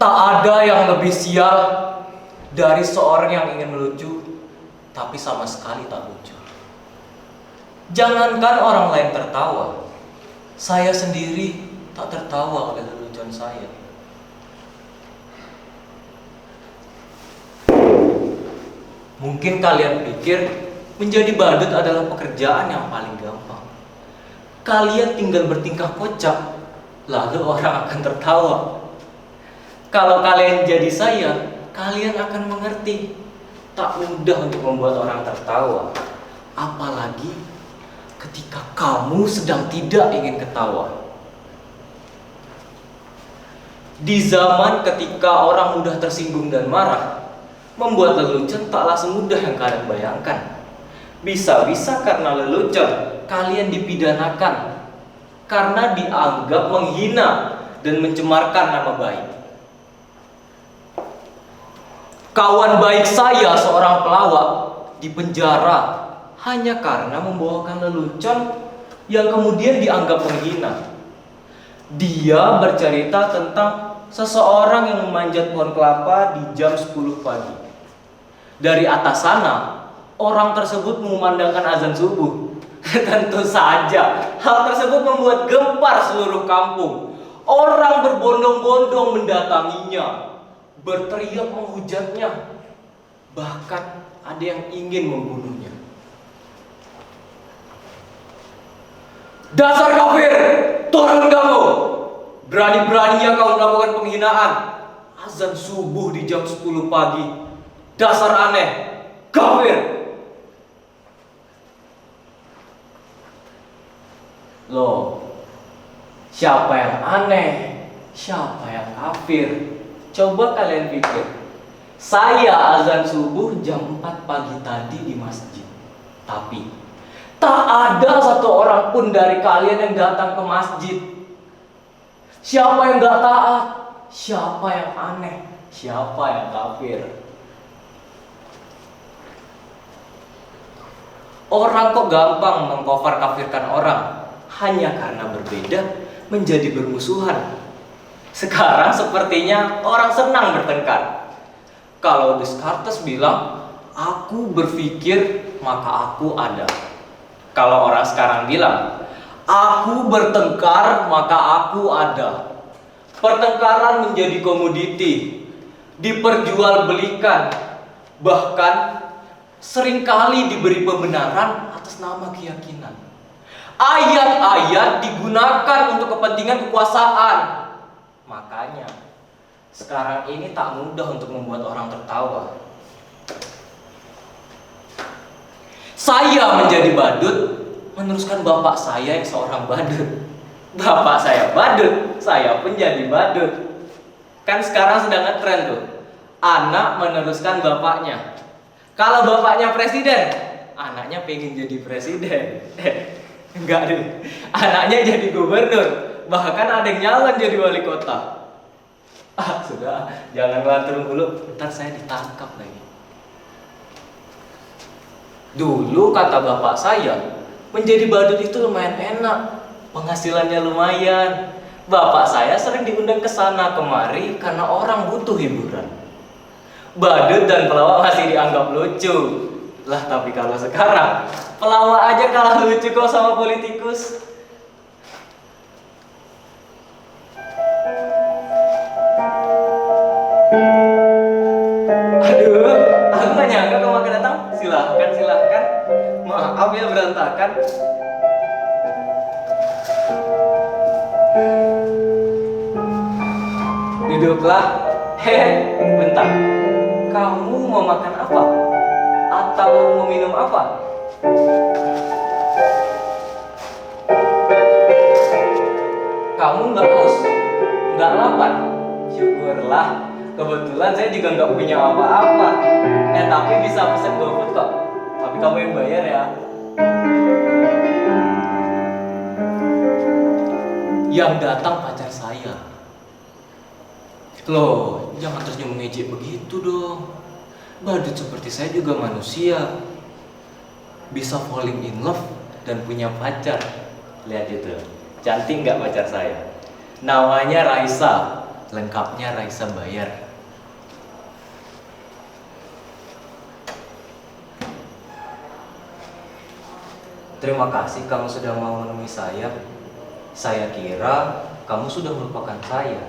Tak ada yang lebih sial dari seorang yang ingin melucu, tapi sama sekali tak lucu. Jangankan orang lain tertawa, saya sendiri tak tertawa oleh lelucon saya. Mungkin kalian pikir menjadi badut adalah pekerjaan yang paling gampang. Kalian tinggal bertingkah kocak, lalu orang akan tertawa. Kalau kalian jadi saya, kalian akan mengerti. Tak mudah untuk membuat orang tertawa. Apalagi ketika kamu sedang tidak ingin ketawa. Di zaman ketika orang mudah tersinggung dan marah, membuat lelucon taklah semudah yang kalian bayangkan. Bisa-bisa karena lelucon, kalian dipidanakan karena dianggap menghina dan mencemarkan nama baik. Kawan baik saya, seorang pelawak, dipenjara hanya karena membawakan lelucon yang kemudian dianggap menghina. Dia bercerita tentang seseorang yang memanjat pohon kelapa di jam 10 pagi. Dari atas sana, orang tersebut mengumandangkan azan subuh. Tentu saja, hal tersebut membuat gempar seluruh kampung. Orang berbondong-bondong mendatanginya, berteriak menghujatnya. Bahkan ada yang ingin membunuhnya. Dasar kafir, turun kamu! Berani-beraninya kau melakukan penghinaan. Azan subuh di jam 10 pagi. Dasar aneh, kafir! Loh, siapa yang aneh? Siapa yang kafir? Coba kalian pikir. Saya azan subuh jam 4 pagi tadi di masjid. Tapi tak ada satu orang pun dari kalian yang datang ke masjid. Siapa yang gak taat? Siapa yang aneh? Siapa yang kafir? Orang kok gampang mengcover kafirkan orang hanya karena berbeda menjadi bermusuhan. Sekarang sepertinya orang senang bertengkar. Kalau Descartes bilang, aku berpikir maka aku ada. Kalau orang sekarang bilang, aku bertengkar maka aku ada. Pertengkaran menjadi komoditi, diperjualbelikan, bahkan seringkali diberi pembenaran atas nama keyakinan. Ayat-ayat digunakan untuk kepentingan kekuasaan. Makanya sekarang ini tak mudah untuk membuat orang tertawa. Saya menjadi badut meneruskan bapak saya yang seorang badut. Bapak saya badut, saya pun jadi badut. Kan sekarang sedang ngetren tuh, anak meneruskan bapaknya. Kalau bapaknya presiden, anaknya pengen jadi presiden. Enggak deh, anaknya jadi gubernur. Bahkan ada yang nyalon jadi wali kota. Sudah, jangan ngelantur dulu, ntar saya ditangkap lagi. Dulu kata bapak saya, menjadi badut itu lumayan enak, penghasilannya lumayan. Bapak saya sering diundang ke sana kemari karena orang butuh hiburan. Badut dan pelawak masih dianggap lucu. Lah tapi kalau sekarang, pelawak aja kalah lucu kok sama politikus. Aduh, aku gak nyangka kamu akan datang. Silahkan. Maaf ya berantakan. Duduklah. Bentar. Kamu mau makan apa? Atau mau minum apa? Kamu nggak haus? Nggak lapar? Syukurlah. Kebetulan saya juga nggak punya apa-apa. Tapi bisa pesen GoFood kok. Tapi kamu yang bayar ya. Yang datang pacar saya. Loh, jangan tersenyum mengejek begitu dong. Badut seperti saya juga manusia. Bisa falling in love dan punya pacar. Lihat itu, cantik nggak pacar saya? Namanya Raisa. lengkapnya Raisa bayar. Terima kasih kamu sudah mau menemui saya. Saya kira kamu sudah melupakan saya.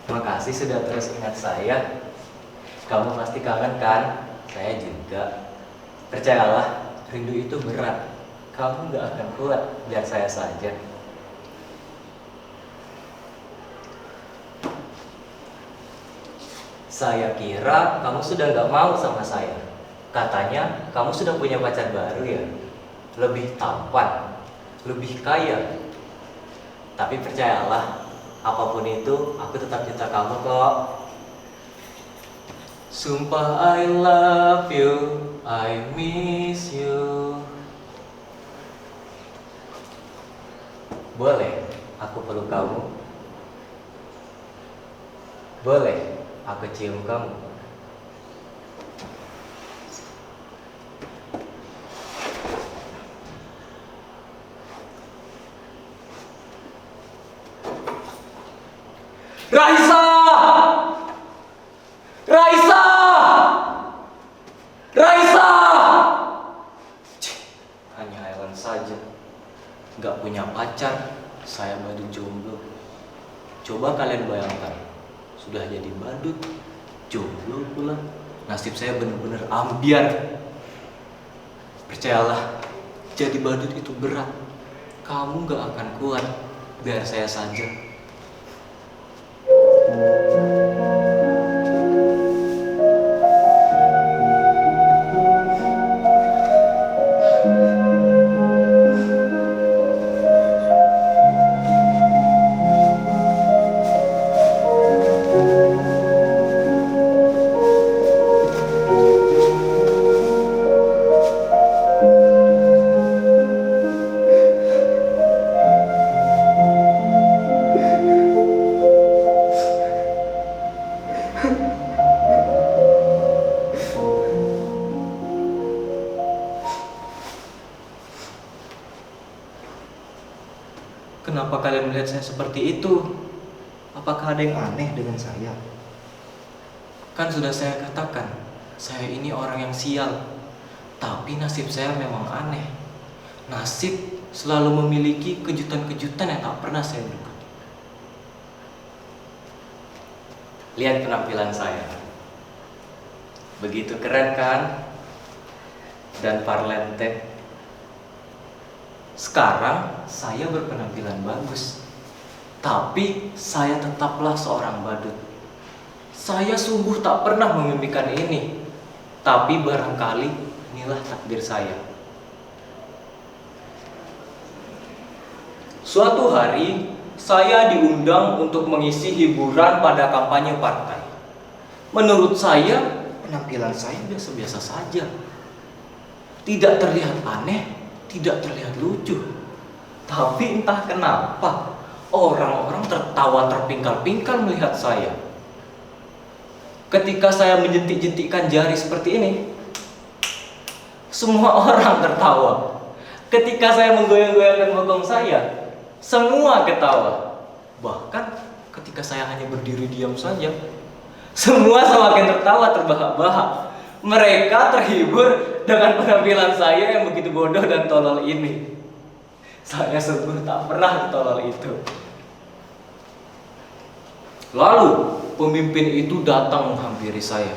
Terima kasih sudah terus ingat saya. Kamu pasti kangen kan? Saya juga. Percayalah, rindu itu berat. Kamu gak akan kuat, biar saya saja. Saya kira kamu sudah gak mau sama saya. Katanya kamu sudah punya pacar baru ya? Lebih tampan, lebih kaya. Tapi percayalah, apapun itu, aku tetap cinta kamu kok. Sumpah I love you, I miss you. Boleh aku peluk kamu? Boleh aku cium kamu? Raisa! Raisa! Raisa! Cih, hanya hewan saja. Gak punya pacar, saya badut jomblo. Coba kalian bayangkan, sudah jadi badut, jomblo pula. Nasib saya benar-benar ambiar. Percayalah, jadi badut itu berat. Kamu gak akan kuat, biar saya saja. Kenapa kalian melihat saya seperti itu? Apakah ada yang aneh dengan saya? Kan sudah saya katakan, saya ini orang yang sial. Tapi nasib saya memang aneh. Nasib selalu memiliki kejutan-kejutan yang tak pernah saya duga. Lihat penampilan saya. Begitu keren kan? Dan parlente. Sekarang saya berpenampilan bagus, tapi saya tetaplah seorang badut. Saya sungguh tak pernah memimpikan ini, tapi barangkali inilah takdir saya. Suatu hari, saya diundang untuk mengisi hiburan pada kampanye partai. Menurut saya, penampilan saya biasa-biasa saja. Tidak terlihat aneh, tidak terlihat lucu. Tapi entah kenapa orang-orang tertawa terpingkal-pingkal melihat saya. Ketika saya menjentik-jentikkan jari seperti ini, semua orang tertawa. Ketika saya menggoyang-goyangkan bokong saya, semua ketawa. Bahkan ketika saya hanya berdiri diam saja, semua semakin tertawa terbahak-bahak. Mereka terhibur dengan penampilan saya yang begitu bodoh dan tolol ini. Saya sungguh tak pernah tolol itu. Lalu pemimpin itu datang menghampiri saya,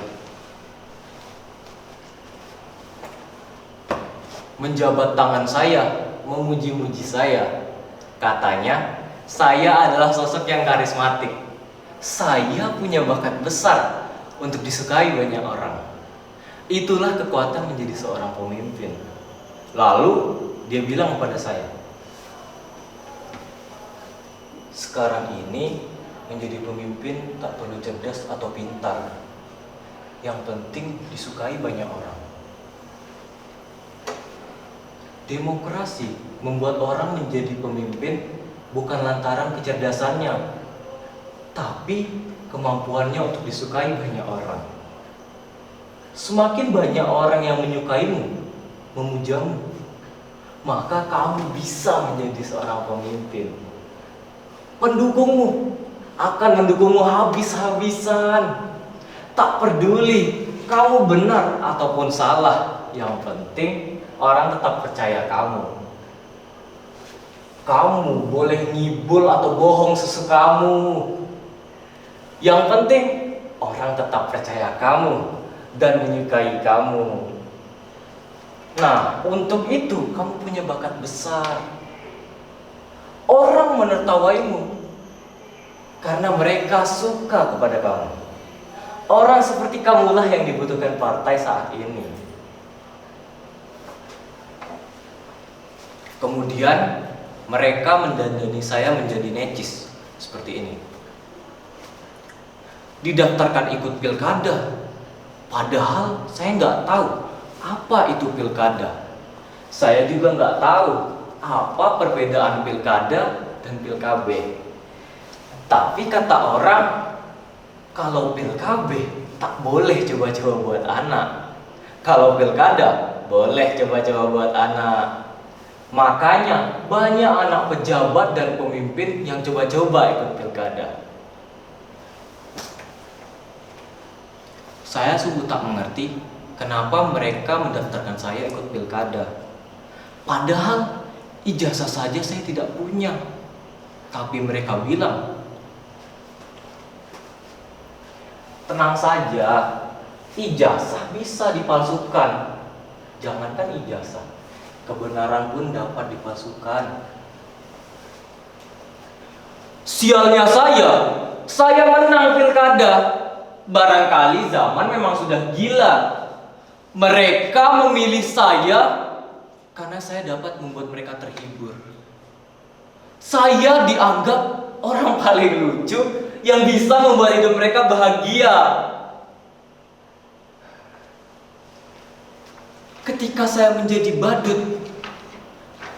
menjabat tangan saya, memuji-muji saya. Katanya, saya adalah sosok yang karismatik. Saya punya bakat besar untuk disukai banyak orang. Itulah kekuatan menjadi seorang pemimpin. Lalu dia bilang kepada saya, sekarang ini menjadi pemimpin tak perlu cerdas atau pintar. Yang penting disukai banyak orang. Demokrasi membuat orang menjadi pemimpin bukan lantaran kecerdasannya, tapi kemampuannya untuk disukai banyak orang. Semakin banyak orang yang menyukaimu, memujamu, maka kamu bisa menjadi seorang pemimpin. Pendukungmu akan mendukungmu habis-habisan. Tak peduli kamu benar ataupun salah, yang penting orang tetap percaya kamu. Kamu boleh ngibul atau bohong sesukamu. Yang penting orang tetap percaya kamu dan menyukai kamu. Nah, untuk itu kamu punya bakat besar. Orang menertawaimu karena mereka suka kepada kamu. Orang seperti kamulah yang dibutuhkan partai saat ini. Kemudian mereka mendandani saya menjadi necis seperti ini. Didaftarkan ikut pilkada, padahal saya nggak tahu apa itu pilkada. Saya juga nggak tahu apa perbedaan pilkada dan pilkabe. Tapi kata orang, kalau pilkabe tak boleh coba-coba buat anak. Kalau pilkada boleh coba-coba buat anak. Makanya banyak anak pejabat dan pemimpin yang coba-coba ikut pilkada. Saya sungguh tak mengerti kenapa mereka mendaftarkan saya ikut pilkada. Padahal ijazah saja saya tidak punya. Tapi mereka bilang, tenang saja, ijazah bisa dipalsukan. Jangankan ijazah, kebenaran pun dapat dipalsukan. Sialnya saya menang pilkada. Barangkali zaman memang sudah gila. Mereka memilih saya karena saya dapat membuat mereka terhibur. Saya dianggap orang paling lucu yang bisa membuat hidup mereka bahagia. Ketika saya menjadi badut,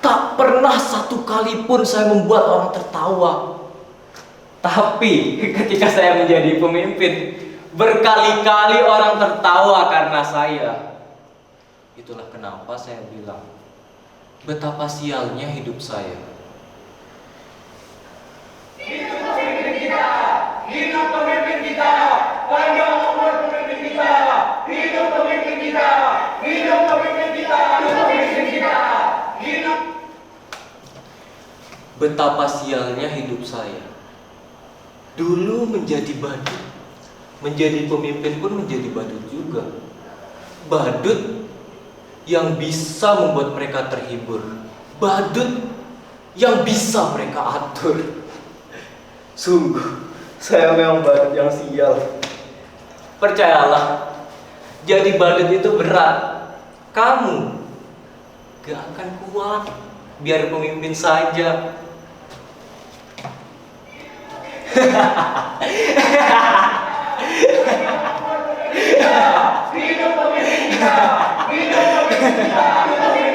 tak pernah satu kali pun saya membuat orang tertawa. Tapi ketika saya menjadi pemimpin, berkali-kali orang tertawa karena saya. Itulah kenapa saya bilang, betapa sialnya hidup saya. Hidup pemimpin kita, hidup pemimpin kita, panjang umur pemimpin kita, hidup pemimpin kita, hidup pemimpin kita, hidup pemimpin kita, hidup. Betapa sialnya hidup saya. Dulu menjadi badut, menjadi pemimpin pun menjadi badut juga. Badut yang bisa membuat mereka terhibur, badut yang bisa mereka atur. Sungguh, saya memang badut yang sial. Percayalah, jadi badut itu berat. Kamu gak akan kuat, biar pemimpin saja. Hidup pemimpin kita, hidup pemimpin kita, hidup pemimpin kita.